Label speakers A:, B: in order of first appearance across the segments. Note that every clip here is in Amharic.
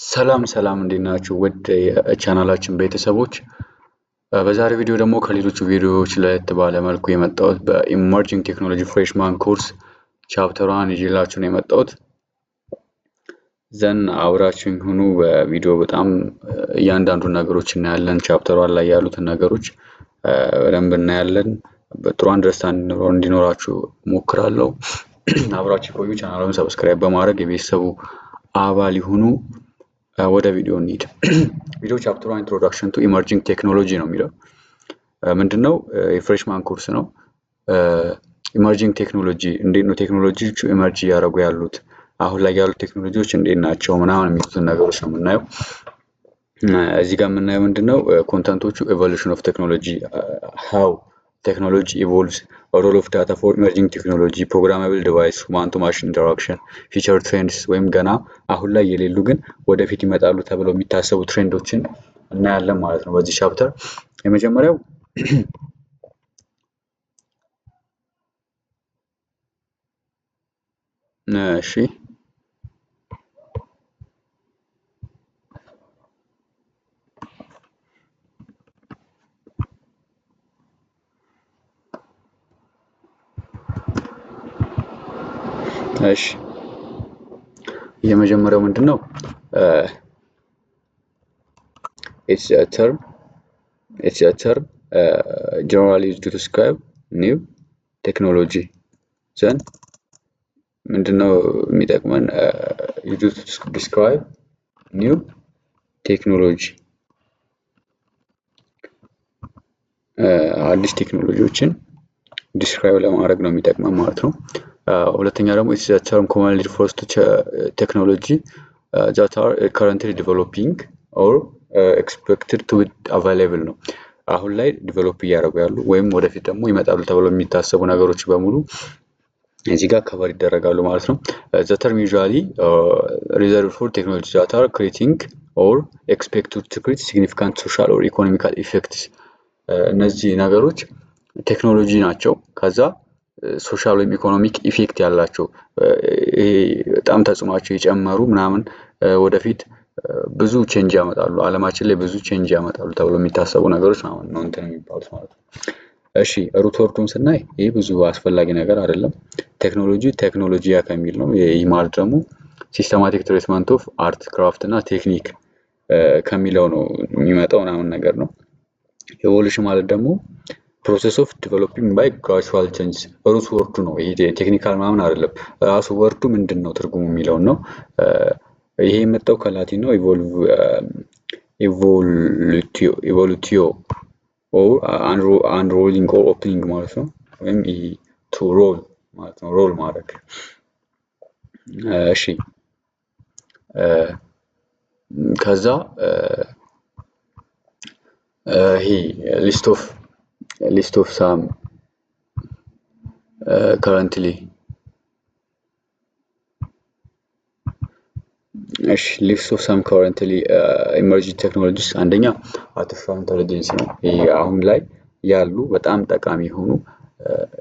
A: ሰላም ሰላም እንዴት ናችሁ? ውድ የቻናላችን ቤተሰቦች በዛሬ ቪዲዮ ደግሞ ከሌሎቹ ቪዲዮዎች ለየት ባለ መልኩ የመጣሁት በኢመርጂንግ ቴክኖሎጂ ፍሬሽማን ኮርስ ቻፕተር 1 ይዤላችሁ ነው የመጣሁት። ዘን አብራችሁኝ ሁኑ። በቪዲዮ በጣም እያንዳንዱን ነገሮች እናያለን። ቻፕተር 1 ላይ ያሉትን ነገሮች በደንብ እናያለን። በጥሩ አንደርስታንድ እንዲኖራችሁ ሞክራለሁ። አብራችሁ ቆዩ። ቻናሉን ሰብስክራይብ በማድረግ የቤተሰቡ አባል ይሁኑ። ወደ ቪዲዮ እንሂድ። ቪዲዮ ቻፕተር 1 ኢንትሮዳክሽን ቱ ኢመርጂንግ ቴክኖሎጂ ነው የሚለው። ምንድነው? የፍሬሽማን ኮርስ ነው። ኢመርጂንግ ቴክኖሎጂ እንዴት ነው ቴክኖሎጂዎቹ ኢመርጂ እያደረጉ ያሉት፣ አሁን ላይ ያሉት ቴክኖሎጂዎች እንዴት ናቸው ምናምን የሚሉትን ነገሮች ነው የምናየው። እዚህ ጋር የምናየው ምንድነው? ኮንተንቶቹ ኤቮሉሽን ኦፍ ቴክኖሎጂ፣ ሃው ቴክኖሎጂ ኢቮልቭስ፣ ሮል ኦፍ ዳታ ፎር ኢመርጂንግ ቴክኖሎጂ፣ ፕሮግራማብል ዲቫይስ፣ ማን ቱ ማሽን ኢንተራክሽን፣ ፊቸር ትሬንድስ ወይም ገና አሁን ላይ የሌሉ ግን ወደፊት ይመጣሉ ተብለው የሚታሰቡ ትሬንዶችን እናያለን ማለት ነው በዚህ ቻፕተር። የመጀመሪያው የመጀመሪያው ምንድነው? it's a term generally used to describe new technology. then ምንድነው የሚጠቅመን? used to describe new technology አዲስ ቴክኖሎጂዎችን ዲስክራይብ ለማድረግ ነው የሚጠቅመን ማለት ነው። ሁለተኛ ደግሞ it's a term commonly refers to technology that are currently developing or expected to be available ነው። አሁን ላይ ዲቨሎፕ እያደረጉ ያሉ ወይም ወደፊት ደግሞ ይመጣሉ ተብለው የሚታሰቡ ነገሮች በሙሉ እዚህ ጋር ከቨር ይደረጋሉ ማለት ነው። the term usually reserved for technologies that are creating or expected to create significant social or economical effects። እነዚህ ነገሮች ቴክኖሎጂ ናቸው፣ ከዛ ሶሻል ወይም ኢኮኖሚክ ኢፌክት ያላቸው በጣም ተጽዕኖአቸው የጨመሩ ምናምን ወደፊት ብዙ ቼንጅ ያመጣሉ፣ አለማችን ላይ ብዙ ቼንጅ ያመጣሉ ተብሎ የሚታሰቡ ነገሮች ነው እንትን የሚባሉት ማለት ነው። እሺ ሩት ወርዱን ስናይ ይሄ ብዙ አስፈላጊ ነገር አይደለም። ቴክኖሎጂያ ከሚል ነው። ይህ ማለት ደግሞ ሲስተማቲክ ትሪትመንት ኦፍ አርት ክራፍት እና ቴክኒክ ከሚለው ነው የሚመጣው ምናምን ነገር ነው። ኤቮሉሽን ማለት ደግሞ ፕሮሰስ ኦፍ ዲቨሎፒንግ ባይ ግራጁዋል ቼንጅስ። ሩት ወርዱ ነው ይሄ፣ ቴክኒካል ምናምን አይደለም። ራሱ ወርዱ ምንድን ነው ትርጉሙ የሚለውን ነው። ይሄ የመጣው ከላቲን ነው። ኢቮሉቲዮ ኦር አንሮሊንግ ኦር ኦፕኒንግ ማለት ነው። ወይም ቱ ሮል ማለት ነው፣ ሮል ማድረግ። እሺ ከዛ ይሄ ሊስት ኦፍ ሳም currently ሊስት ኦፍ ሳም currently emerging technologies አንደኛ አርቲፊሻል ኢንተለጀንስ ነው። ይሄ አሁን ላይ ያሉ በጣም ጠቃሚ የሆኑ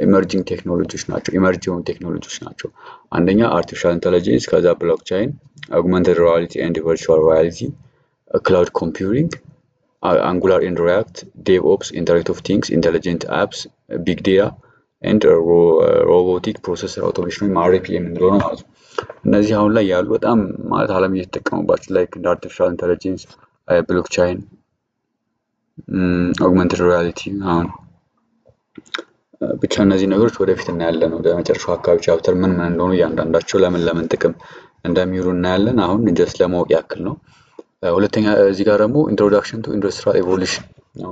A: ኢመርጂንግ ቴክኖሎጂዎች ናቸው፣ ኢመርጅ የሆኑ ቴክኖሎጂዎች ናቸው። አንደኛ አርቲፊሻል ኢንተለጀንስ፣ ከዛ ብሎክቼን፣ አጉመንትድ ሪያሊቲ ኤንድ ቨርቹዋል ሪያሊቲ፣ ክላውድ ኮምፒውቲንግ፣ አንጉላር ኤንድ ሪያክት፣ ዴቭ ኦፕስ፣ ኢንተርኔት ኦፍ ቲንግስ፣ ኢንተለጀንት አፕስ፣ ቢግ ዴታ ኤንድ ሮቦቲክ ፕሮሰስ አውቶሜሽን ወይም አርፒ የምንለው ነው ማለት ነው። እነዚህ አሁን ላይ ያሉ በጣም ማለት ዓለም እየተጠቀሙባቸው ላይክ እንደ አርቲፊሻል ኢንተለጀንስ፣ ብሎክቼን፣ አጉመንትድ ሪያሊቲ አሁን ብቻ እነዚህ ነገሮች ወደፊት እናያለን። ወደ መጨረሻው አካባቢ ቻፕተር ምን እንደሆኑ እያንዳንዳቸው ለምን ጥቅም እንደሚውሉ እናያለን። አሁን ጀስት ለማወቅ ያክል ነው። ሁለተኛ እዚህ ጋር ደግሞ ኢንትሮዳክሽን ቱ ኢንዱስትሪያል ኢቮሉሽን፣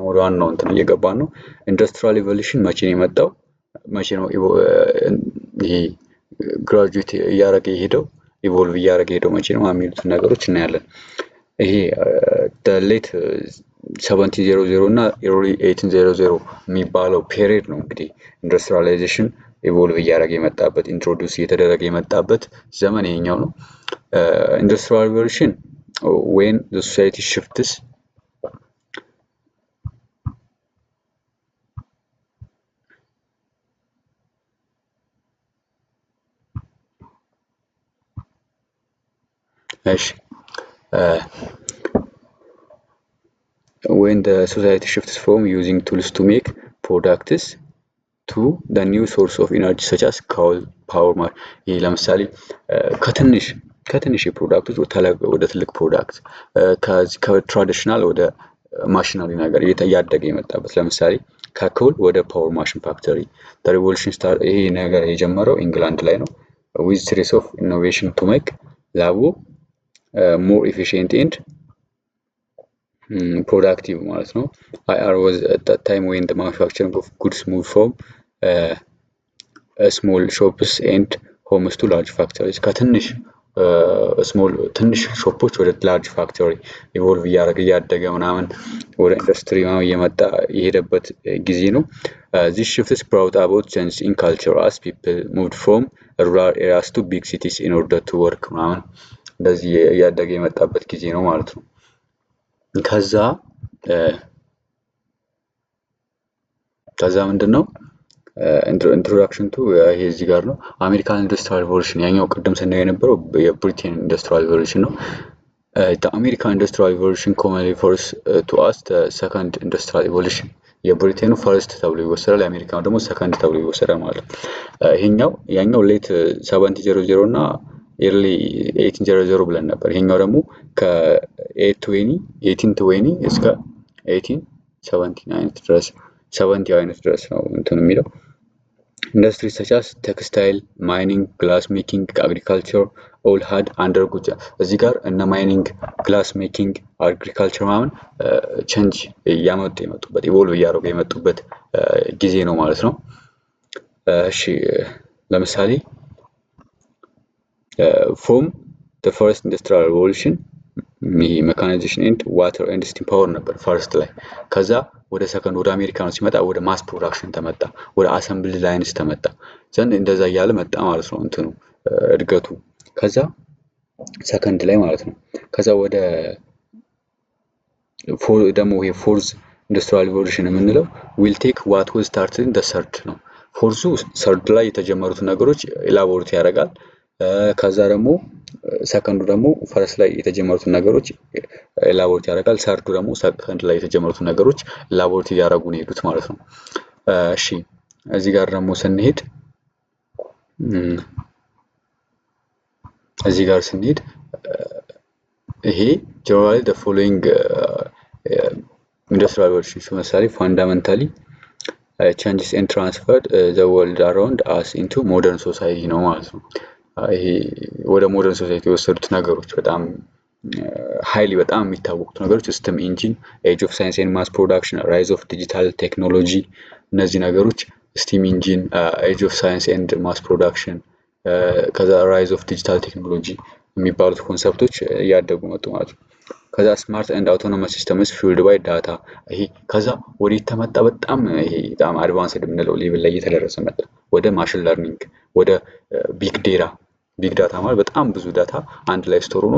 A: ወደ ዋናው እንትን እየገባን ነው። ኢንዱስትሪያል ኢቮሉሽን መቼ ነው የመጣው? መቼ ነው ይሄ ግራጁዌት እያደረገ የሄደው ኢቮልቭ እያደረገ ሄደው መቼ ነው የሚሉትን ነገሮች እናያለን። ይሄ ሌት 1700 እና ኤርሊ 1800 የሚባለው ፔሪድ ነው እንግዲህ ኢንዱስትሪያላይዜሽን ኢቮልቭ እያደረገ የመጣበት ኢንትሮዲውስ እየተደረገ የመጣበት ዘመን ይሄኛው ነው። ኢንዱስትሪያል ሪቮሉሽን when the society shifts እሺ when the society shifts from using tools to make products to the new source of energy such as coal power ይህ ለምሳሌ ከትንሽ ፕሮዳክቶች ወደ ትልቅ ፕሮዳክት ከትራዲሽናል ወደ ማሽነሪ ነገር እያደገ የመጣበት ለምሳሌ ከኮል ወደ ፓወር ማሽን ፋክተሪ ሪቮሉሽን ስታር ይሄ ነገር የጀመረው ኢንግላንድ ላይ ነው with series of innovation to make ላቡ more efficient and productive ማለት ነው IR was at that time when the manufacturing of goods moved from small shops and homes to large factories ትንሽ ሾፖች ወደ ላርጅ ፋክተሪ ኢቮልቭ እያደረገ ምናምን ወደ ኢንዱስትሪ እየመጣ የሄደበት ጊዜ ነው this shifts brought about change in culture as people moved from rural areas to big cities in order to work ምናምን እንደዚህ እያደገ የመጣበት ጊዜ ነው ማለት ነው ከዛ ምንድነው introduction to ይሄ እዚህ ጋር ነው አሜሪካን ኢንዱስትሪያል ሪቮሉሽን ያኛው ቅድም ስናየው የነበረው የብሪቴን ኢንዱስትሪያል ሪቮሉሽን ነው the American Industrial Revolution commonly refers to as the second industrial revolution የብሪቴኑ ፈርስት ተብሎ ይወሰዳል የአሜሪካው ደግሞ ሰከንድ ተብሎ ይወሰዳል ማለት ነው ያኛው ሌት 1700 እና ኤርሊ 1800 ብለን ነበር ይሄኛው ደግሞ ከ1820 እስከ 1879 ድረስ 70 አይነት ድረስ ነው እንትን የሚለው industries such as textile mining glass making agriculture all had undergone እዚህ ጋር እነ mining glass making agriculture ማምን change የመጡበት ኢቮልቭ እያደረጉ የመጡበት ጊዜ ነው ማለት ነው እሺ ለምሳሌ from the first industrial revolution mechanization and water and steam power ነበር first ላይ ከዛ ወደ ሰከንድ ወደ አሜሪካ ነው ሲመጣ ወደ ማስ ፕሮዳክሽን ተመጣ ወደ አሰምብል ላይንስ ተመጣ ዘንድ እንደዛ ያለ መጣ ማለት ነው እንትኑ እድገቱ ከዛ ሰከንድ ላይ ማለት ነው ከዛ ወደ ደግሞ ይሄ ፎርዝ ኢንዱስትሪያል ሪቮሉሽን የምንለው will take what was started in the third ነው ፎርዙ ሰርድ ላይ የተጀመሩት ነገሮች ኤላቦሬት ያደርጋል ከዛ ደግሞ ሰከንዱ ደግሞ ፈረስ ላይ የተጀመሩት ነገሮች ኤላቦሬት ያደርጋል ሰርዱ ደግሞ ሰከንድ ላይ የተጀመሩት ነገሮች ኤላቦሬት ያደርጉ ነው ሄዱት ማለት ነው እሺ እዚህ ጋር ደግሞ ስንሄድ ይሄ generally the following industrial revolution ለምሳሌ fundamentally changes and transferred the world around us into modern society ነው ማለት ነው ይሄ ወደ ሞደርን ሶሳይቲ የወሰዱት ነገሮች በጣም ሃይሊ በጣም የሚታወቁት ነገሮች ስቲም ኢንጂን ኤጅ ኦፍ ሳይንስ ኤንድ ማስ ፕሮዳክሽን ራይዝ ኦፍ ዲጂታል ቴክኖሎጂ እነዚህ ነገሮች ስቲም ኢንጂን ኤጅ ኦፍ ሳይንስ ኤንድ ማስ ፕሮዳክሽን ከዛ ራይዝ ኦፍ ዲጂታል ቴክኖሎጂ የሚባሉት ኮንሰፕቶች እያደጉ መጡ ማለት ነው ከዛ ስማርት ኤንድ አውቶኖመስ ሲስተምስ ፊልድ ባይ ዳታ ይሄ ከዛ ወደ ተመጣ በጣም አድቫንስድ የምንለው ሌቭል ላይ እየተደረሰ መጣ ወደ ማሽን ለርኒንግ ወደ ቢግ ዳታ ማለት በጣም ብዙ ዳታ አንድ ላይ ስቶር ሆኖ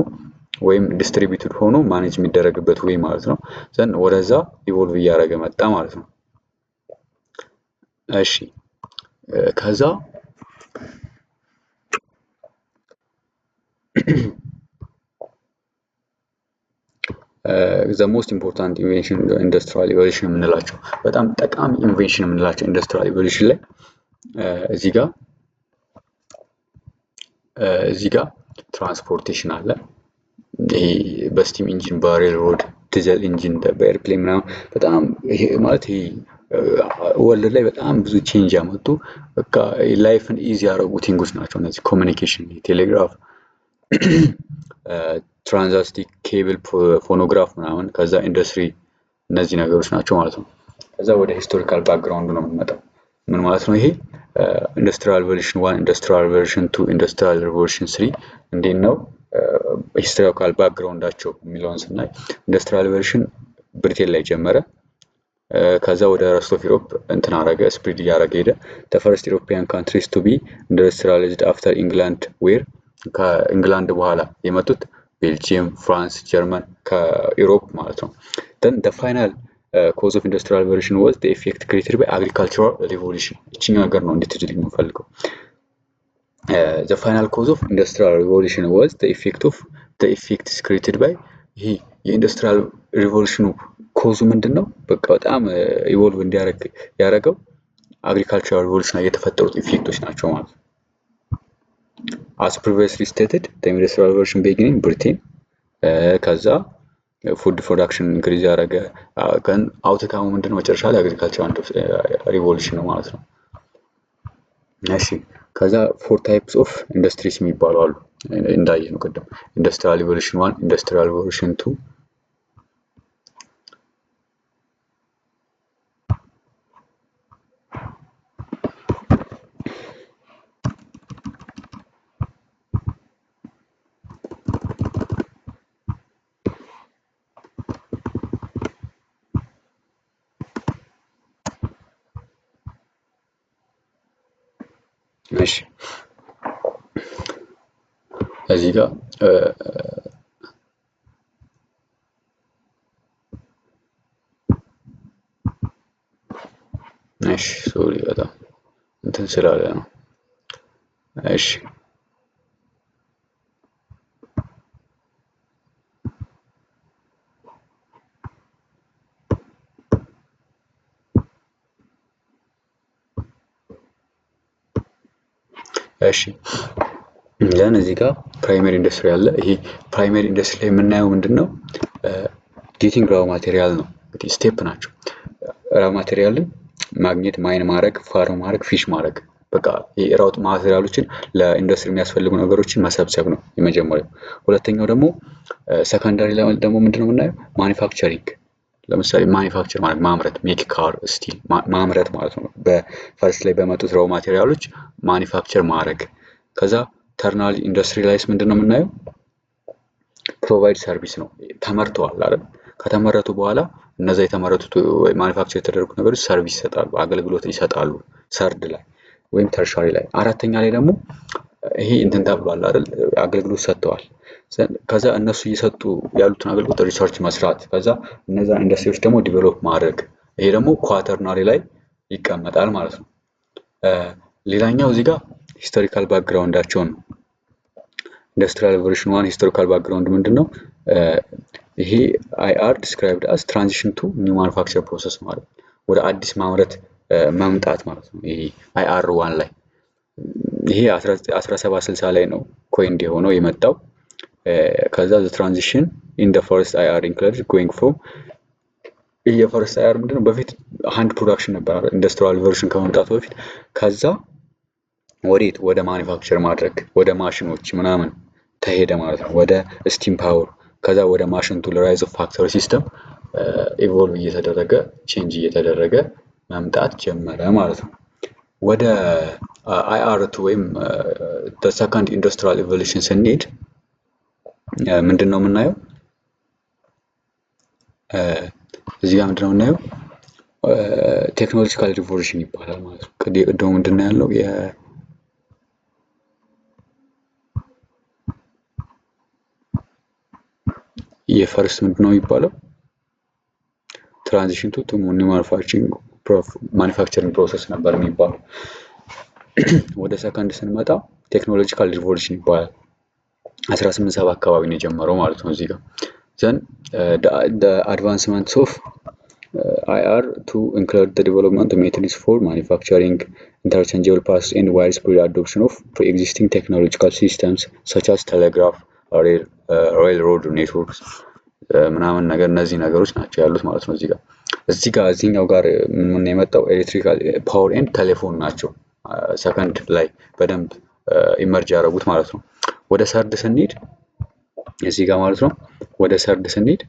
A: ወይም ዲስትሪቢዩትድ ሆኖ ማኔጅ የሚደረግበት ወይ ማለት ነው ዘን ወደዛ ኢቮልቭ እያደረገ መጣ ማለት ነው እሺ ከዛ the most important invention industrial revolution የምንላቸው በጣም ጠቃሚ ኢንቬንሽን የምንላቸው industrial revolution ላይ እዚህ ጋር ትራንስፖርቴሽን አለ ይሄ በስቲም ኢንጂን በሬል ሮድ ዲዘል ኢንጂን በኤርፕሌን ምናምን በጣም ይሄ ማለት ይሄ ወርልድ ላይ በጣም ብዙ ቼንጅ ያመጡ በቃ ላይፍን ኢዚ ያደረጉ ቲንጎች ናቸው እነዚህ ኮሙኒኬሽን ቴሌግራፍ ትራንዛስቲክ ኬብል ፎኖግራፍ ምናምን ከዛ ኢንዱስትሪ እነዚህ ነገሮች ናቸው ማለት ነው ከዛ ወደ ሂስቶሪካል ባክግራውንድ ነው የምንመጣው ምን ማለት ነው ይሄ ኢንዱስትሪያል ሪቮሉሽን 1 ኢንዱስትሪያል ሪቮሉሽን 2 ኢንዱስትሪያል ሪቮሉሽን 3 እንዴት ነው ሂስቶሪካል ባክግራውንዳቸው የሚለውን ስናይ ኢንዱስትሪያል ሪቮሉሽን ብሪቴን ላይ ጀመረ ከዛ ወደ ረስት ኦፍ ዩሮፕ እንትን አረገ ስፕሪድ እያደረገ ሄደ the first European countries to be industrialized after England were ከእንግላንድ በኋላ የመጡት ቤልጂየም ፍራንስ ጀርመን ከዩሮፕ ማለት ነው then the final cause of industrial revolution was the effect created by agricultural revolution እቺኛው ነገር ነው እንድትጅል የምፈልገው the final cause of industrial revolution was the effect of the effects created by ይሄ የኢንዱስትሪያል ሪቮሉሽኑ ኮዙ ምንድነው? በቃ በጣም ኢቮልቭ እንዲያደርግ ያደረገው አግሪካልቸራል ሪቮሉሽን ላይ የተፈጠሩት ኢፌክቶች ናቸው ማለት ነው። as previously stated the industrial revolution beginning in Britain ከዛ ፉድ ፕሮዳክሽን ኢንክሪዝ ያደረገ ግን አውትካሙ ምንድነው? መጨረሻ ላይ አግሪካልቸራል ሪቮሉሽን ነው ማለት ነው። እሺ ከዛ ፎር ታይፕስ ኦፍ ኢንዱስትሪስ የሚባሉ አሉ እንዳየነው ቅድም ኢንዱስትሪያል ሪቮሉሽን 1 ኢንዱስትሪያል ሪቮሉሽን 2 እሺ እዚህ ጋር እሺ ሶሪ በጣም እንትን ስላለ ነው። እሺ እሺ ለን እዚህ ጋር ፕራይመሪ ኢንዱስትሪ አለ። ይሄ ፕራይመሪ ኢንዱስትሪ ላይ የምናየው ምንድነው? ጌቲንግ ራው ማቴሪያል ነው። እንግዲህ ስቴፕ ናቸው። ራው ማቴሪያልን ማግኘት፣ ማይን ማድረግ፣ ፋርም ማድረግ፣ ፊሽ ማድረግ በቃ የራው ማቴሪያሎችን ለኢንዱስትሪ የሚያስፈልጉ ነገሮችን መሰብሰብ ነው የመጀመሪያው። ሁለተኛው ደግሞ ሰከንዳሪ ላይ ደግሞ ምንድነው የምናየው? ማኒፋክቸሪንግ ለምሳሌ ማኒፋክቸር ማለት ማምረት፣ ሜክ ካር፣ ስቲል ማምረት ማለት ነው። በፈርስት ላይ በመጡት ራው ማቴሪያሎች ማኒፋክቸር ማድረግ። ከዛ ተርናል ኢንዱስትሪ ላይስ ምንድነው የምናየው? ፕሮቫይድ ሰርቪስ ነው። ተመርተዋል አይደል? ከተመረቱ በኋላ እነዛ የተመረቱት ማኒፋክቸር የተደረጉ ነገሮች ሰርቪስ ይሰጣሉ፣ አገልግሎት ይሰጣሉ። ሰርድ ላይ ወይም ተርሻሪ ላይ። አራተኛ ላይ ደግሞ ይሄ እንትን ተብሏል አይደል? አገልግሎት ሰጥተዋል። ከዛ እነሱ እየሰጡ ያሉትን አገልግሎት ሪሰርች መስራት፣ ከዛ እነዛ ኢንዱስትሪዎች ደግሞ ዲቨሎፕ ማድረግ። ይሄ ደግሞ ኳተርናሪ ላይ ይቀመጣል ማለት ነው። ሌላኛው እዚህ ጋር ሂስቶሪካል ባክግራውንዳቸው ነው። ኢንዱስትሪያል ሪቮሉሽን 1 ሂስቶሪካል ባክግራውንድ ምንድነው? ይሄ አይአር ዲስክራይብድ አስ ትራንዚሽን ቱ ኒው ማኑፋክቸር ፕሮሰስ ማለት ወደ አዲስ ማምረት መምጣት ማለት ነው። ይሄ አይአር 1 ላይ ይሄ 1760 ላይ ነው ኮይንድ የሆነው የመጣው። ከዛ the transition in the first IR included going from የፈርስት አይአር ምንድነው? በፊት ሃንድ ፕሮዳክሽን ነበር ኢንዱስትሪያል ሪቮሉሽን ከመምጣቱ በፊት። ከዛ ወዴት? ወደ ማኒፋክቸር ማድረግ ወደ ማሽኖች ምናምን ተሄደ ማለት ነው። ወደ ስቲም ፓወር፣ ከዛ ወደ ማሽን ቱል ራይዝ ኦፍ ፋክተሪ ሲስተም ኢቮልቭ እየተደረገ ቼንጅ እየተደረገ መምጣት ጀመረ ማለት ነው። ወደ አይአር2 ወይም the second industrial revolution ስንሄድ ምንድነው የምናየው? እዚህ ጋር ምንድነው የምናየው? ቴክኖሎጂካል ሪቮሉሽን ይባላል ማለት ነው። ቅድም ምንድነው ያለው? የፈርስት ምንድነው የሚባለው? ትራንዚሽን ቱ ኒው ማኑፋክቸሪንግ ፕሮሰስ ነበር የሚባለው። ወደ ሰከንድ ስንመጣ ቴክኖሎጂካል ሪቮሉሽን ይባላል። 1870 አካባቢ ነው የጀመረው ማለት ነው። እዚህ ጋር then the advancements of IR to include the development of methods for manufacturing, interchangeable parts, and widespread adoption of pre-existing technological systems such as telegraph, railroad networks ምናምን ነገር እነዚህ ነገሮች ናቸው ያሉት ማለት ነው። እዚህ ጋር እዚህኛው ጋር ምን የመጣው ኤሌክትሪካል ፓወር ኤንድ ቴሌፎን ናቸው ሰከንድ ላይ በደንብ ኢመርጅ ያደረጉት ማለት ነው። ወደ ሰርድ ስንሄድ እዚህ ጋር ማለት ነው ወደ ሰርድ ስንሄድ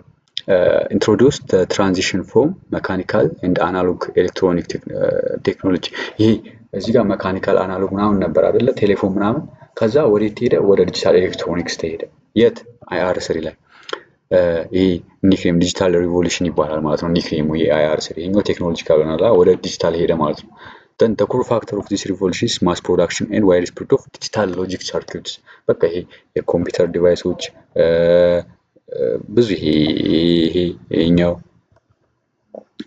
A: introduce the transition from mechanical and analog electronic technology። ይሄ እዚህ ጋር መካኒካል አናሎግ ምናምን ነበር አይደለ? ቴሌፎን ምናምን። ከዛ ወዴት ሄደ? ወደ ዲጂታል ኤሌክትሮኒክስ ተሄደ። የት? አይአር3 ላይ። ይሄ ኒክኔም ዲጂታል ሪቮሉሽን ይባላል ማለት ነው። ኒክኔሙ የአይአር3 ይሄኛው ቴክኖሎጂካል ሆነላ ወደ ዲጂታል ሄደ ማለት ነው። then the core factor of this revolution is mass production and widespread of digital logic circuits። በቃ ይሄ የኮምፒውተር ዲቫይሶች ብዙ ይሄኛው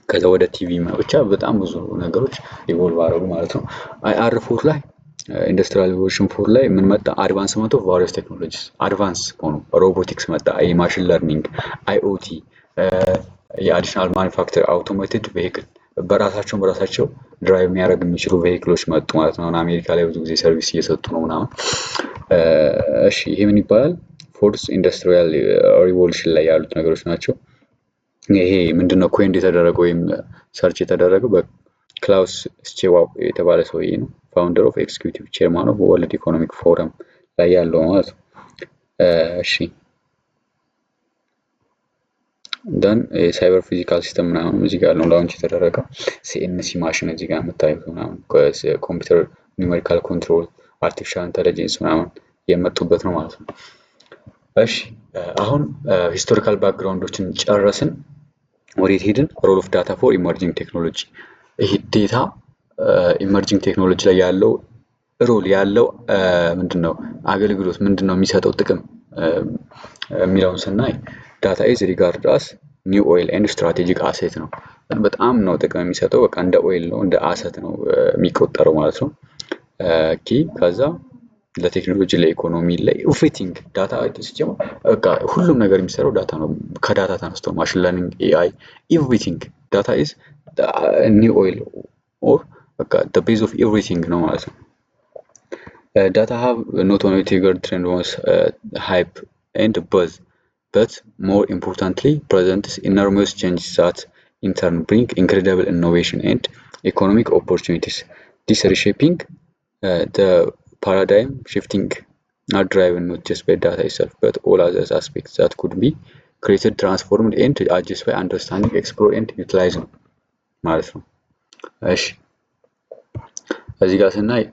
A: ከዛ ወደ ቲቪ ብቻ በጣም ብዙ ነገሮች ኢቮልቭ አደረጉ ማለት ነው። አይአር4 ላይ ኢንዱስትሪያል ሪቮሉሽን 4 ላይ ምን መጣ? አድቫንስመንት ኦፍ ቫሪየስ ቴክኖሎጂስ አድቫንስ ሆኑ። ሮቦቲክስ መጣ፣ ማሽን ለርኒንግ፣ አይኦቲ፣ የአዲሽናል ማኒፋክቸር፣ አውቶሜትድ ቬሂክል በራሳቸው ድራይቭ የሚያደርግ የሚችሉ ቬሂክሎች መጡ ማለት ነው። አሜሪካ ላይ ብዙ ጊዜ ሰርቪስ እየሰጡ ነው ምናምን። እሺ ይሄ ምን ይባላል? ፎርስ ኢንዱስትሪያል ሪቮሉሽን ላይ ያሉት ነገሮች ናቸው። ይሄ ምንድነው ኮይንድ የተደረገው ወይም ሰርች የተደረገው በክላውስ ስቼዋብ የተባለ ሰውዬ ነው። ፋውንደር ኦፍ ኤክስኪዩቲቭ ቼርማን ኦፍ ወርልድ ኢኮኖሚክ ፎረም ላይ ያለው ማለት ነው። እሺ ደን የሳይበር ፊዚካል ሲስተም ምናምን እዚህ ጋር ነው ላውንች የተደረገው። ሲኤንሲ ማሽን እዚህ ጋር የምታዩት ምናምን ኮምፒውተር ኒውሜሪካል ኮንትሮል አርቲፊሻል ኢንተለጀንስ ምናምን የመጡበት ነው ማለት ነው። እሺ አሁን ሂስቶሪካል ባክግራውንዶችን ጨረስን። ወዴት ሄድን? ሮል ኦፍ ዳታ ፎር ኢመርጂንግ ቴክኖሎጂ። ይሄ ዴታ ኢመርጂንግ ቴክኖሎጂ ላይ ያለው ሮል ያለው ምንድነው? አገልግሎት ምንድነው? የሚሰጠው ጥቅም የሚለውን ስናይ ዳታ ኢዝ ሪጋርድ አስ ኒው ኦይል ኤንድ ስትራቴጂክ አሴት ነው። በጣም ነው ጥቅም የሚሰጠው። በቃ እንደ ኦይል ነው፣ እንደ አሰት ነው የሚቆጠረው ማለት ነው። ከዛ ለቴክኖሎጂ፣ ለኢኮኖሚ፣ ለኤቭሪቲንግ ዳታ ሲጀምር በቃ ሁሉም ነገር የሚሰራው ዳታ ነው። ከዳታ ተነስቶ ማሽን ለርኒንግ፣ ኤአይ፣ ኤቭሪቲንግ ዳታ ኢዝ ኒው ኦይል ኦር በቃ the base of everything ነው ማለት ነው። Data have not only triggered trend was hype and buzz, but more importantly presents enormous changes that in turn bring incredible innovation and economic opportunities. This reshaping the paradigm shifting not driven not just by data itself but all other aspects that could be created, transformed and adjusted by understanding, explore and utilize ማለት ነው። እሺ እዚህ ጋር ስናይ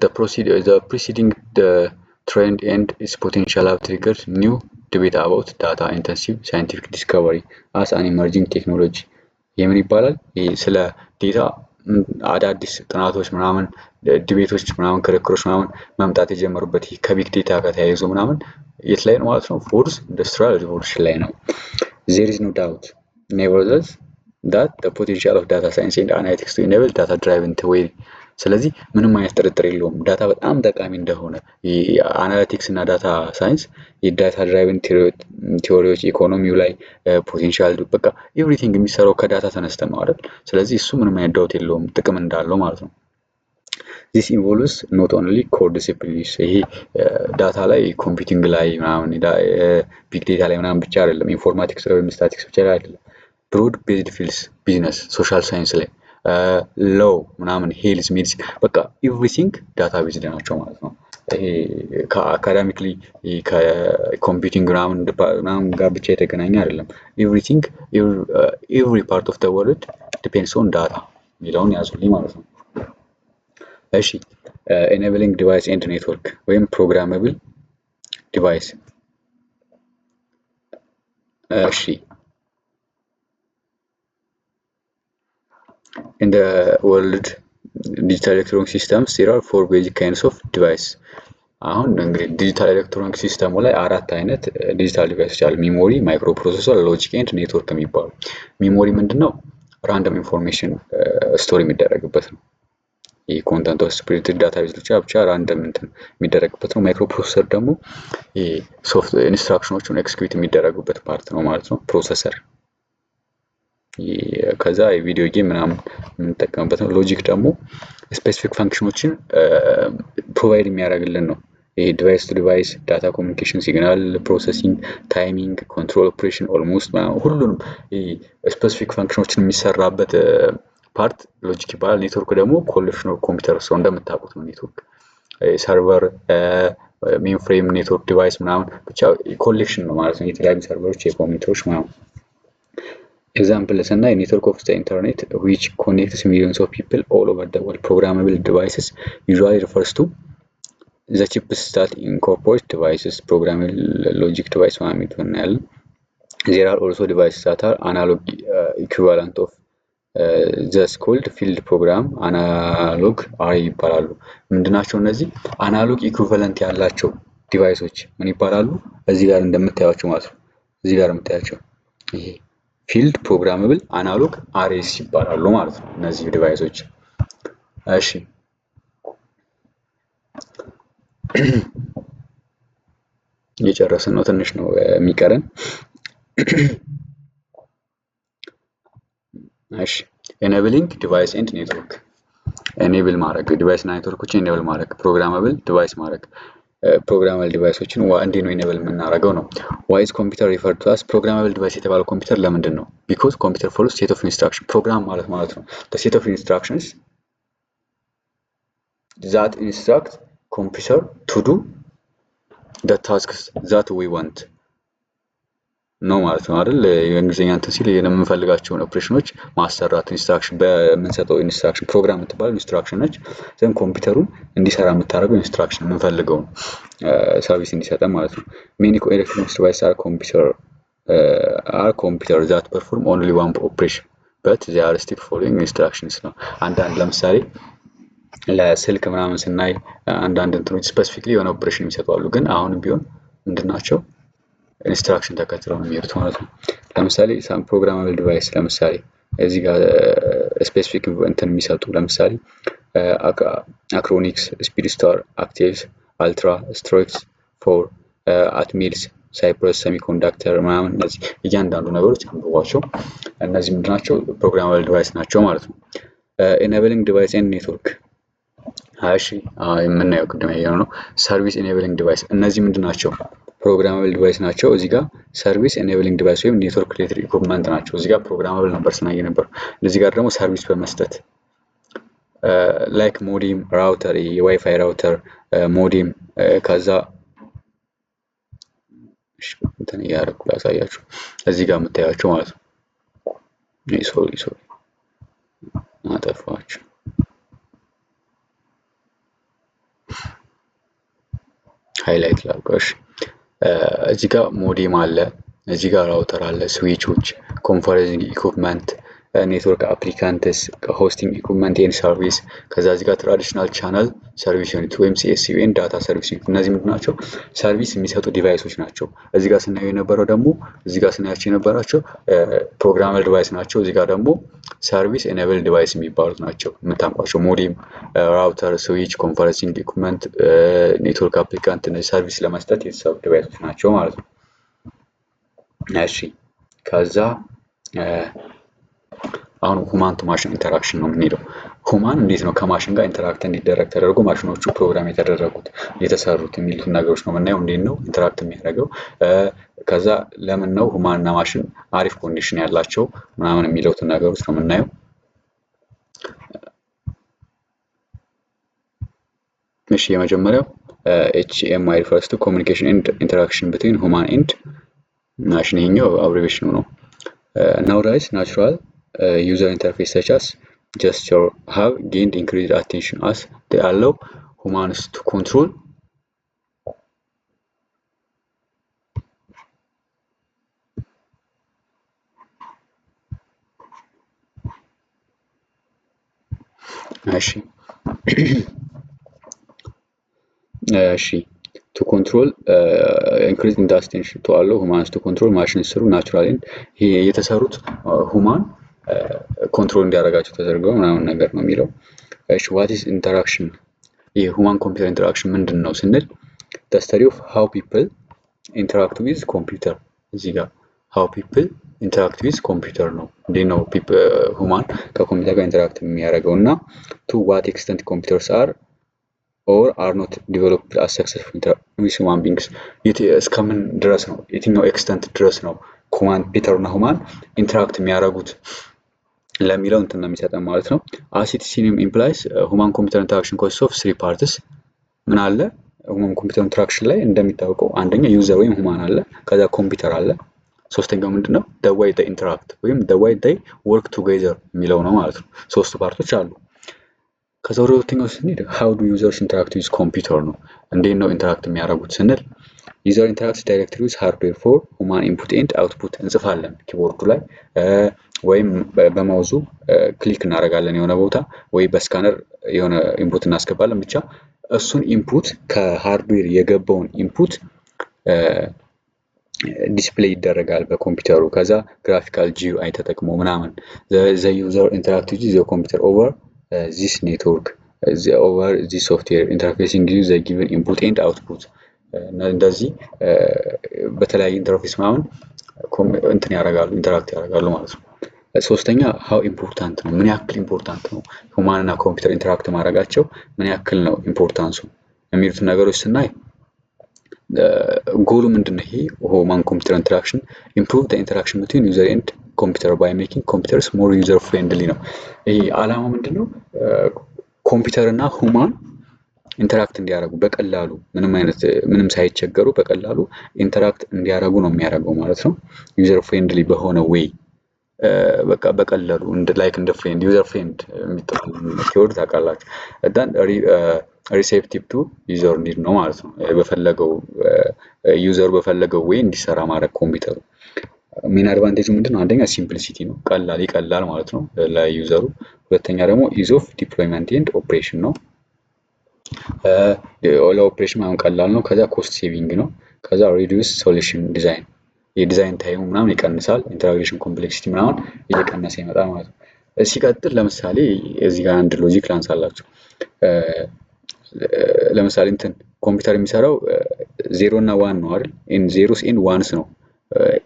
A: the preceding the trend and its potential have triggered new debate about data intensive scientific discovery as an emerging technology. የምን ይባላል? ስለ ዴታ አዳዲስ ጥናቶች ምናምን ዲቤቶች ምናምን ክርክሮች ምናምን መምጣት የጀመሩበት ከቢግ ዴታ ጋር ተያይዞ ምናምን የት ላይ ነው ማለት ነው? ፎርስ ኢንዱስትሪያል ሪቮሉሽን ላይ ነው። there is no doubt nevertheless that the potential of data science and analytics to enable data driven theory. ስለዚህ ምንም አይነት ጥርጥር የለውም ዳታ በጣም ጠቃሚ እንደሆነ። አናሊቲክስ እና ዳታ ሳይንስ የዳታ ድራይቭን ቲዎሪዎች ኢኮኖሚው ላይ ፖቴንሻል በቃ ኤቭሪቲንግ የሚሰራው ከዳታ ተነስተን ነው አይደል? ስለዚህ እሱ ምንም አይነት ዳውት የለውም ጥቅም እንዳለው ማለት ነው። this involves not only core disciplines ይሄ ዳታ ላይ ኮምፒውቲንግ ላይ ምናምን ቢግ ዴታ ላይ ምናምን ብቻ አይደለም፣ ኢንፎርማቲክስ ላይ ወይም ስታቲክስ ብቻ አይደለም፣ ብሮድ ቤዝድ ፊልድስ ቢዝነስ፣ ሶሻል ሳይንስ ላይ ሎው ምናምን ሄልዝ፣ ሜዲሲን በቃ ኤቭሪቲንግ ዳታ ቤዝድ ናቸው ማለት ነው። ይሄ ከአካዳሚክሊ ከኮምፒውቲንግ ምናምን ጋር ብቻ የተገናኘ አይደለም። ኤቭሪቲንግ ኤቭሪ ፓርት ኦፍ ዘ ወርልድ ዲፔንድስ ኦን ዳታ የሚለውን ያዙልኝ ማለት ነው። እሺ ኤኔብሊንግ ዲቫይስ ኤንድ ኔትወርክ ወይም ፕሮግራመብል ዲቫይስ። እሺ in the world digital electronic systems there are four basic kinds of device. አሁን እንግዲህ ዲጂታል ኤሌክትሮኒክ ሲስተሙ ላይ አራት አይነት ዲጂታል ዲቫይሶች አሉ። ሚሞሪ፣ ማይክሮ ፕሮሰሰር፣ ሎጂክ ኤንድ ኔትወርክ የሚባሉ። ሚሞሪ ምንድነው? ራንደም ኢንፎርሜሽን ስቶር የሚደረግበት ነው። ይሄ ኮንተንት ኦፍ ስፕሪትድ ዳታቤዝ ብቻ ራንደም የሚደረግበት ነው። ማይክሮ ፕሮሰሰር ደግሞ ይሄ ሶፍት ኢንስትራክሽኖቹን ኤክስኪዩት የሚደረጉበት ፓርት ነው ማለት ነው ፕሮሰሰር። ከዛ የቪዲዮ ጌም ምናምን የምንጠቀምበት ነው። ሎጂክ ደግሞ ስፔሲፊክ ፈንክሽኖችን ፕሮቫይድ የሚያደርግልን ነው። ይሄ ዲቫይስ ቱ ዲቫይስ ዳታ ኮሚኒኬሽን፣ ሲግናል ፕሮሰሲንግ፣ ታይሚንግ፣ ኮንትሮል ኦፕሬሽን ኦልሞስት ሁሉንም ስፔሲፊክ ፈንክሽኖችን የሚሰራበት ፓርት ሎጂክ ይባላል። ኔትወርክ ደግሞ ኮሌክሽን ኦፍ ኮምፒውተር ሰው እንደምታውቁት ነው። ኔትወርክ ሰርቨር፣ ሜን ፍሬም፣ ኔትወርክ ዲቫይስ ምናምን ብቻ ኮሌክሽን ነው ማለት ነው። የተለያዩ ሰርቨሮች የኮምፒውተሮች ምናምን example lesson network of the internet which connects millions of people all over the world. Programmable devices usually refers to the chips that incorporate devices. Programmable logic device there are also devices that are analog equivalent of just called field program analog are ይባላሉ። ምንድናቸው እነዚህ አናሎግ ኢኩቫለንት ያላቸው ዲቫይሶች ምን ይባላሉ? እዚህ ጋር እንደምታያቸው ማለት ነው። እዚህ ጋር የምታያቸው ይሄ ፊልድ ፕሮግራመብል አናሎግ አሬስ ይባላሉ ማለት ነው እነዚህ ዲቫይሶች። እሺ እየጨረስን ነው፣ ትንሽ ነው የሚቀረን። እሺ ኤኔብሊንግ ዲቫይስ ኤንድ ኔትወርክ። ኤኔብል ማድረግ ዲቫይስ እና ኔትወርኮችን ኤኔብል ማድረግ፣ ፕሮግራማብል ዲቫይስ ማድረግ። ፕሮግራማብል ዲቫይሶችን እንዴት ነው ኤኔብል የምናደርገው ነው። ዋይ ኢዝ ኮምፒውተር ሪፈርድ ቱ አስ ፕሮግራማብል ዲቫይስ የተባለው ኮምፒውተር ለምንድን ነው? ቢኮዝ ኮምፒውተር ፎሎውስ ሴት ኦፍ ኢንስትራክሽን። ፕሮግራም ማለት ነው ሴት ኦፍ ኢንስትራክሽንስ ዛት ኢንስትራክት ኮምፒውተር ቱ ዱ the tasks that we want ነው ማለት ነው አይደል? የእንግሊዝኛ እንትን ሲል የምንፈልጋቸውን ኦፕሬሽኖች ማሰራት ኢንስትራክሽን በምንሰጠው ኢንስትራክሽን ፕሮግራም የምትባለው ኢንስትራክሽን ነች። ዘን ኮምፒውተሩን እንዲሰራ የምታደርገው ኢንስትራክሽን የምንፈልገውን ሰርቪስ እንዲሰጠን ማለት ነው። ሜኒ ኤሌክትሮኒክስ ዲቫይስ አር ኮምፒውተር ዛት ፐርፎርም ኦንሊ ዋን ኦፕሬሽን በት ዜ አር ስቲል ፎሎዊንግ ኢንስትራክሽንስ ነው። አንዳንድ ለምሳሌ ለስልክ ምናምን ስናይ አንዳንድ እንትኖች ስፔሲፊክሊ የሆነ ኦፕሬሽን የሚሰጡ አሉ። ግን አሁንም ቢሆን ምንድን ናቸው? ኢንስትራክሽን ተከትለው ነው የሚሄዱት ማለት ነው። ለምሳሌ ፕሮግራማብል ዲቫይስ ለምሳሌ እዚህ ጋር ስፔሲፊክ እንትን የሚሰጡ ለምሳሌ አክሮኒክስ፣ ስፒድስታር፣ አክቲቭስ፣ አልትራ፣ ስትሮክስ፣ ፎር፣ አትሚልስ፣ ሳይፕረስ፣ ሰሚኮንዳክተር ምናምን እነዚህ እያንዳንዱ ነገሮች አንብቧቸው። እነዚህ ምንድን ናቸው? ፕሮግራማብል ዲቫይስ ናቸው ማለት ነው። ኤኔብሊንግ ዲቫይስ ኤንድ ኔትወርክ። እሺ የምናየው ቅድም ያየነው ነው። ሰርቪስ ኤኔብሊንግ ዲቫይስ እነዚህ ምንድን ናቸው? ፕሮግራማብል ዲቫይስ ናቸው። እዚህ ጋር ሰርቪስ ኤኔብሊንግ ዲቫይስ ወይም ኔትወርክ ሪሌትድ ኢኩፕመንት ናቸው። እዚህ ጋር ፕሮግራማብል ነበር ስናየ ነበር። እዚህ ጋር ደግሞ ሰርቪስ በመስጠት ላይክ ሞዴም፣ ራውተር፣ የዋይፋይ ራውተር፣ ሞዴም ከዛ እንትን እያደረኩ ላሳያችሁ እዚህ ጋር የምታያቸው ማለት ነው። ሶሪ አጠፋችሁ። ሃይላይት ላድርገው። እዚህ ጋር ሞዴም አለ፣ እዚህ ጋር ራውተር አለ፣ ስዊቾች፣ ኮንፈረንሲንግ ኢኩፕመንት፣ ኔትወርክ አፕሊካንትስ፣ ሆስቲንግ ኢኩፕመንት ኤንድ ሰርቪስ። ከዛ እዚህ ጋር ትራዲሽናል ቻናል ሰርቪስ ዩኒት ወይም ሲኤስሲ ኤንድ ዳታ ሰርቪስ ዩኒት። እነዚህ ምንድን ናቸው? ሰርቪስ የሚሰጡ ዲቫይሶች ናቸው። እዚህ ጋር ስናየው የነበረው ደግሞ እዚህ ጋር ስናያቸው የነበራቸው ፕሮግራማብል ዲቫይስ ናቸው። እዚህ ጋር ደግሞ ሰርቪስ ኤኔብል ዲቫይስ የሚባሉት ናቸው የምታውቋቸው። ሞዴም፣ ራውተር፣ ስዊች፣ ኮንፈረንሲንግ ኢኩፕመንት፣ ኔትወርክ አፕሊካንት እነዚህ ሰርቪስ ለመስጠት የተሰሩ ዲቫይሶች ናቸው ማለት ነው። እሺ ከዛ አሁን ሁማን ቱ ማሽን ኢንተራክሽን ነው የምንሄደው። ሁማን እንዴት ነው ከማሽን ጋር ኢንተራክት እንዲደረግ ተደርጎ ማሽኖቹ ፕሮግራም የተደረጉት የተሰሩት የሚሉትን ነገሮች ነው የምናየው። እንዴት ነው ኢንተራክት የሚያደርገው፣ ከዛ ለምን ነው ሁማን እና ማሽን አሪፍ ኮንዲሽን ያላቸው ምናምን የሚሉትን ነገሮች ነው የምናየው። እሺ የመጀመሪያው HMI refers to communication and interaction between human and machine። ይሄኛው አብሪቬሽኑ ነው። nowadays natural user interface such as gesture have gained increased attention as they allow humans to control to control increase in attention to allow humans to control machines through natural and ይሄ የተሰሩት ሁማን ኮንትሮል እንዲያደርጋቸው ተደርገው ምናምን ነገር ነው የሚለው። እሺ what is interaction? የሁማን ኮምፒውተር ኢንተራክሽን ምንድን ነው ስንል the study of how people interact with computer። እዚህ ጋር how people interact with computer ነው። እንዴት ነው ሁማን ከኮምፒውተር ጋር ኢንተራክት የሚያደርገው እና to what extent computers are or are not developed as successful with human beings። እስከምን ድረስ ነው የትኛው ኤክስተንት ድረስ ነው ኮምፒውተር እና ሁማን ኢንተራክት የሚያደርጉት ለሚለው እንትን ነው የሚሰጠን ማለት ነው። as its name implies human computer interaction consists of three parts። ምን አለ ሁማን ኮምፒውተር ኢንተራክሽን ላይ እንደሚታወቀው አንደኛ ዩዘር ወይም ሁማን አለ፣ ከዛ ኮምፒውተር አለ፣ ሶስተኛው ምንድነው the way they interact ወይም the way they work together የሚለው ነው ማለት ነው። ሶስቱ ፓርቶች አሉ። ከዛ ወደ ሁለተኛው ስንሄድ how do users interact with computer ነው። እንዴት ነው ኢንተራክት የሚያደርጉት ስንል user interacts directly with hardware for human input and output። እንጽፋለን ኪቦርዱ ላይ ወይም በማውዙ ክሊክ እናደርጋለን የሆነ ቦታ ወይ በስካነር የሆነ ኢንፑት እናስገባለን። ብቻ እሱን ኢንፑት ከሃርድዌር የገባውን ኢንፑት ዲስፕሌይ ይደረጋል በኮምፒውተሩ። ከዛ ግራፊካል GUI ተጠቅሞ ምናምን the user interacts with the computer over this network over the software interfacing use the given input and output እንደዚህ በተለያየ ኢንተርፌስ ምናምን እንትን ያደርጋሉ ኢንተራክት ያደርጋሉ ማለት ነው። ሶስተኛ how important ነው ምን ያክል ኢምፖርታንት ነው ሁማን እና ኮምፒውተር ኢንተራክት ማድረጋቸው ምን ያክል ነው ኢምፖርታንሱ የሚሉት ነገሮች ስናይ ጎሉ ምንድነው ይሄ ሁማን ኮምፒውተር ኢንተራክሽን improve the interaction between user and computer by making computers more user friendly ነው። ይሄ ዓላማው ምንድነው ኮምፒውተር እና ሁማን ኢንተራክት እንዲያደርጉ በቀላሉ ምንም ሳይቸገሩ በቀላሉ ኢንተራክት እንዲያደርጉ ነው የሚያደርገው ማለት ነው። ዩዘር ፍሬንድሊ በሆነ ዌይ በቃ በቀላሉ እንደ ፍሬንድ ዩዘር ፍሬንድ የሚጠቀሙ ኪወርድ ታውቃላችሁ ዳን ሪሴፕቲቭ ቱ ዩዘር ኒድ ነው ማለት ነው። በፈለገው ዩዘር በፈለገው ዌይ እንዲሰራ ማድረግ ኮምፒውተሩ ሜን አድቫንቴጁ ምንድነው አንደኛ ሲምፕሊሲቲ ነው ይቀላል ማለት ነው ለዩዘሩ። ሁለተኛ ደግሞ ኢዝ ኦፍ ዲፕሎይመንት ኤንድ ኦፕሬሽን ነው ለኦፕሬሽን ማን ቀላል ነው። ከዛ ኮስት ሴቪንግ ነው። ከዛ ሪዲዩስ ሶሉሽን ዲዛይን የዲዛይን ታይሙ ምናምን ይቀንሳል ኢንተራክሽን ኮምፕሌክሲቲ ምናምን እየቀነሰ ይመጣል ማለት ነው። ሲቀጥል ለምሳሌ እዚህ ጋር አንድ ሎጂክ ላንሳላችሁ ለምሳሌ እንትን ኮምፒውተር የሚሰራው 0 እና 1 ነው አይደል ኢን ዜሮስ ኤንድ ዋንስ ነው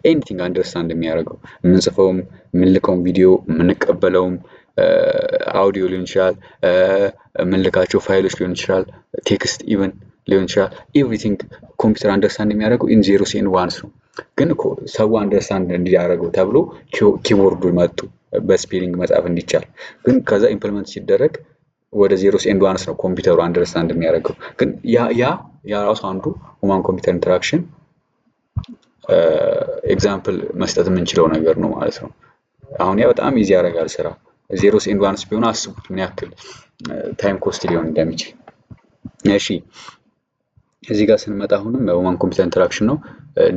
A: ኤኒቲንግ አንደርስታንድ የሚያደርገው የምንጽፈውም የምንልከውም ቪዲዮ የምንቀበለውም አውዲዮ ሊሆን ይችላል የምንልካቸው ፋይሎች ሊሆን ይችላል ቴክስት ኢቨን ሊሆን ይችላል ኤቭሪቲንግ ኮምፒውተር አንደርስታንድ የሚያደርገው ኢን ዜሮስ ኤንድ ዋንስ ነው። ግን ሰው አንደርስታንድ እንዲያደርገው ተብሎ ኪቦርዱ መጡ በስፔሊንግ መጻፍ እንዲቻል ግን ከዛ ኢምፕሊመንት ሲደረግ ወደ ዜሮስ ኤንድ ዋንስ ነው ኮምፒውተሩ አንደርስታንድ የሚያደርገው። ግን ያ ራሱ አንዱ ሁማን ኮምፒውተር ኢንተራክሽን ኤግዛምፕል መስጠት የምንችለው ነገር ነው ማለት ነው። አሁን ያ በጣም ኢዚ ያደርጋል ስራ ዜሮስ ኤንድ ዋንስ ቢሆን አስቡት ምን ያክል ታይም ኮስት ሊሆን እንደሚችል። እሺ እዚህ ጋር ስንመጣ አሁንም ሁማን ኮምፒውተር ኢንተራክሽን ነው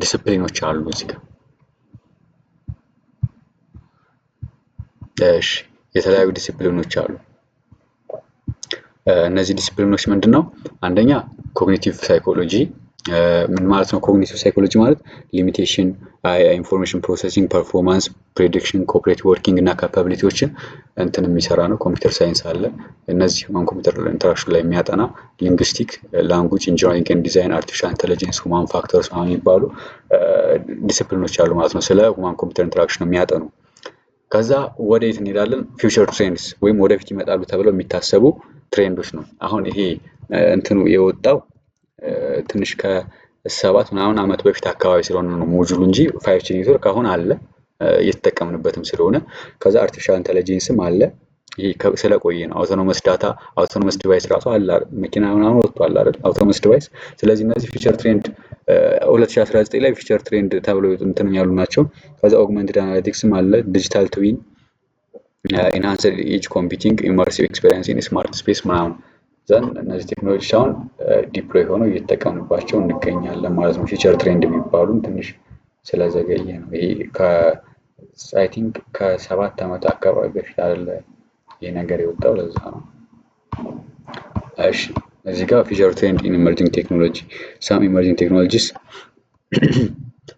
A: ዲሲፕሊኖች አሉ እዚህ ጋር እሺ የተለያዩ ዲሲፕሊኖች አሉ። እነዚህ ዲሲፕሊኖች ምንድነው አንደኛ ኮግኒቲቭ ሳይኮሎጂ ምን ማለት ነው ኮግኒቲቭ ሳይኮሎጂ ማለት ሊሚቴሽን ኢንፎርሜሽን ፕሮሰሲንግ ፐርፎርማንስ ፕሬዲክሽን ኮኦፐሬቲቭ ወርኪንግ እና ካፓቢሊቲዎችን እንትን የሚሰራ ነው ኮምፒውተር ሳይንስ አለ። እነዚህ ሁማን ኮምፒውተር ኢንተራክሽን ላይ የሚያጠና ሊንግዊስቲክ ላንጉዌጅ ኢንጂነሪንግ ኤንድ ዲዛይን አርቲፊሻል ኢንተለጀንስ ሁማን ፋክተርስ የሚባሉ ዲሲፕሊኖች አሉ ማለት ነው ስለ ሁማን ኮምፒውተር ኢንተራክሽን የሚያጠኑ። ከዛ ወዴት እንሄዳለን ፊውቸር ትሬንድስ ወይም ወደፊት ይመጣሉ ተብለው የሚታሰቡ ትሬንዶች ነው። አሁን ይሄ እንትኑ የወጣው ትንሽ ከ7 ምናምን አመት በፊት አካባቢ ስለሆነ ነው ሞጁሉ እንጂ 5G ኔትወርክ አሁን አለ እየተጠቀምንበትም ስለሆነ ከዛ አርቲፊሻል ኢንተለጀንስም አለ ይሄ ስለቆየ ነው። አውቶኖመስ ዳታ አውቶኖመስ ዲቫይስ ራሱ አለ መኪና ምናምን ወጥቷል አይደል አውቶኖመስ ዲቫይስ። ስለዚህ እነዚህ ፊቸር ትሬንድ 2019 ላይ ፊቸር ትሬንድ ተብለው እንትን ያሉ ናቸው። ከዛ ኦግመንትድ አናሊቲክስም አለ ዲጂታል ትዊን ኢንሃንስድ ኤጅ ኮምፒውቲንግ ኢመርሲቭ ኤክስፒሪየንስ ኢን ስማርት ስፔስ ምናምን ዘን እነዚህ ቴክኖሎጂዎች አሁን ዲፕሎይ ሆነው እየተጠቀምንባቸው እንገኛለን ማለት ነው። ፊቸር ትሬንድ የሚባሉም ትንሽ ስለዘገየ ነው ይሄ አይ ቲንክ ከ7 አመት አካባቢ በፊት አይደለ ይሄ ነገር የወጣው ለዛ ነው። እሺ እዚህ ጋር ፊቸር ትሬንድ ኢን ኢመርጂንግ ቴክኖሎጂ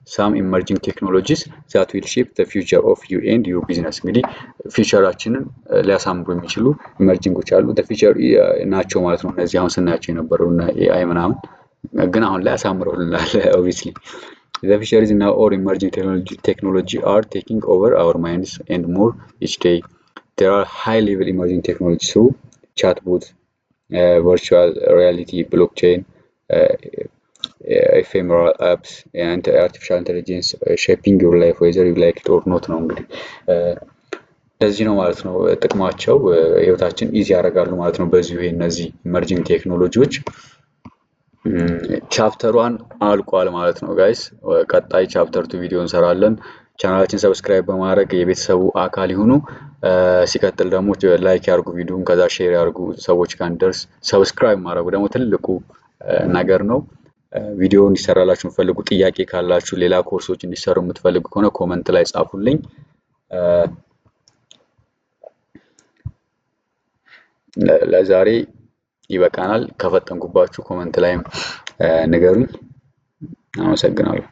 A: some emerging technologies that will shape the future of you and your business እንግዲህ ፊቸራችንን ሊያሳምሩ የሚችሉ ኢመርጂንጎች አሉ the future ናቸው ማለት ነው። እነዚህ አሁን ስናያቸው የነበረው እና AI ምናምን ግን አሁን ላይ አሳምረውልናል obviously the future is now all emerging technology are taking over our minds and more each day. There are high level emerging technologies through chatbot virtual reality blockchain ephemeral apps and artificial intelligence shaping your life whether you like it or not ነው እንግዲህ ለዚህ ነው ማለት ነው ጥቅማቸው ህይወታችን ኢዚ ያደርጋሉ ማለት ነው። በዚህ ወይ እነዚህ ኢመርጂንግ ቴክኖሎጂዎች ቻፕተር 1 አልቋል ማለት ነው ጋይስ። ቀጣይ ቻፕተር 2 ቪዲዮ እንሰራለን። ቻናላችን ሰብስክራይብ በማድረግ የቤተሰቡ አካል ይሁኑ። ሲቀጥል ደግሞ ላይክ ያርጉ ቪዲዮውን ከዛ ሼር ያርጉ ሰዎች ጋር እንዲደርስ። ሰብስክራይብ ማድረጉ ደግሞ ትልቁ ነገር ነው። ቪዲዮ እንዲሰራላችሁ የምትፈልጉ ጥያቄ ካላችሁ ሌላ ኮርሶች እንዲሰሩ የምትፈልጉ ከሆነ ኮሜንት ላይ ጻፉልኝ። ለዛሬ ይበቃናል። ከፈጠንኩባችሁ ኮሜንት ላይ ንገሩኝ። አመሰግናለሁ።